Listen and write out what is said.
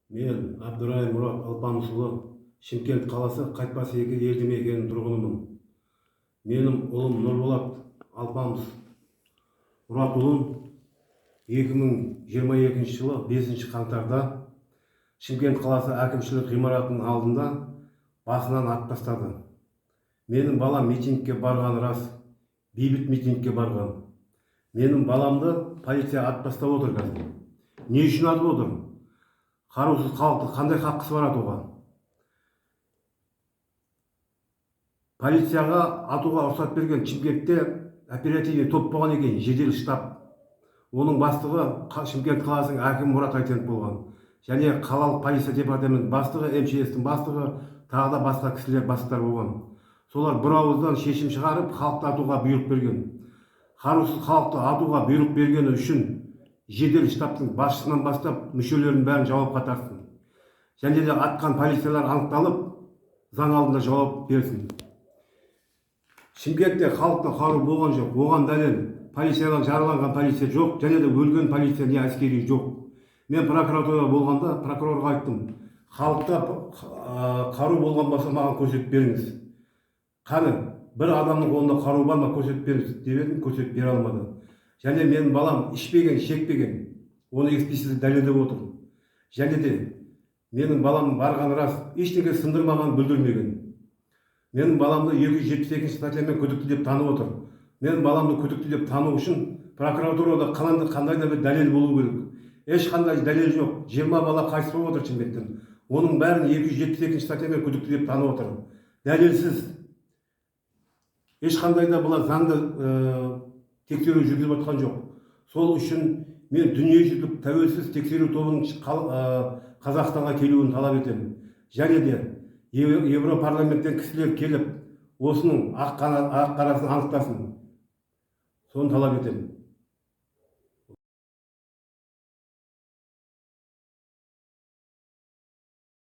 Мен Абдурайым Мурат Алпамышұлы, Шымкент қаласы Қайтпас екі елді мекенінің тұрғынымын. Менің ұлым Нұрболат Алпамыс Мұратұлын 2022 жылы 5 қаңтарда Шымкент қаласы әкімшілік ғимаратының алдында басынан атып тастады. Менің балам митингке барған рас, бейбіт митингке барған. Менің баламды полиция атып тастап отыр қазір. Не үшін атып отыр? Қарусыз халықты қандай хаққысы бар атуға? Полицияға атуға рұқсат берген Шымкентте оперативный топ болған екен, жедел штаб. Оның бастығы Шымкент қаласының әкімі Мұрат Айтенов болған. Және қалалық полиция департамент бастығы, МЧС-тің бастығы, тағы да басқа кісілер бастықтар болған. Солар бір ауыздан шешім шығарып, халықты атуға бұйрық берген. Қарусыз халықты атуға бұйрық бергені үшін жедел штабтың басшысынан бастап мүшелерінің бәрін жауапқа тартсын. Және де атқан полициялар анықталып, заң алдында жауап берсін. Шымкентте халықта қару болған жоқ. Оған дәлел полициядан жараланған полиция жоқ, және де өлген полиция не әскери жоқ. Мен прокуратурада болғанда прокурорға айттым, халықта қару болған болса маған көрсетіп беріңіз. Қане, бір адамның қолында қару бар ма, көрсетіп беріңіз деп едім, көрсетіп бере алмады. Және менің балам ішпеген, шекпеген, оны экспертиза дәлелдеп отыр. Және де менің балам барған рас, ештеңе сындырмаған, бүлдірмеген. Менің баламды 272 статьямен күдікті деп танып отыр. Менің баламды күдікті деп тану үшін прокуратурада қандай да бір дәлел болу керек. Ешқандай дәлел жоқ. 20 бала қайтыс болып отыр Шымкенттен. Оның бәрін 272 статьямен күдікті деп танып отыр. Дәлелсіз. Ешқандай да бұлар заңды тексеру жүргізіп отқан жоқ. Сол үшін мен дүниежүзілік тәуелсіз тексеру тобының Қазақстанға келуін талап етемін. Және де Европарламенттен кісілер келіп, осының ақ қарасын анықтасын. Соны талап етемін.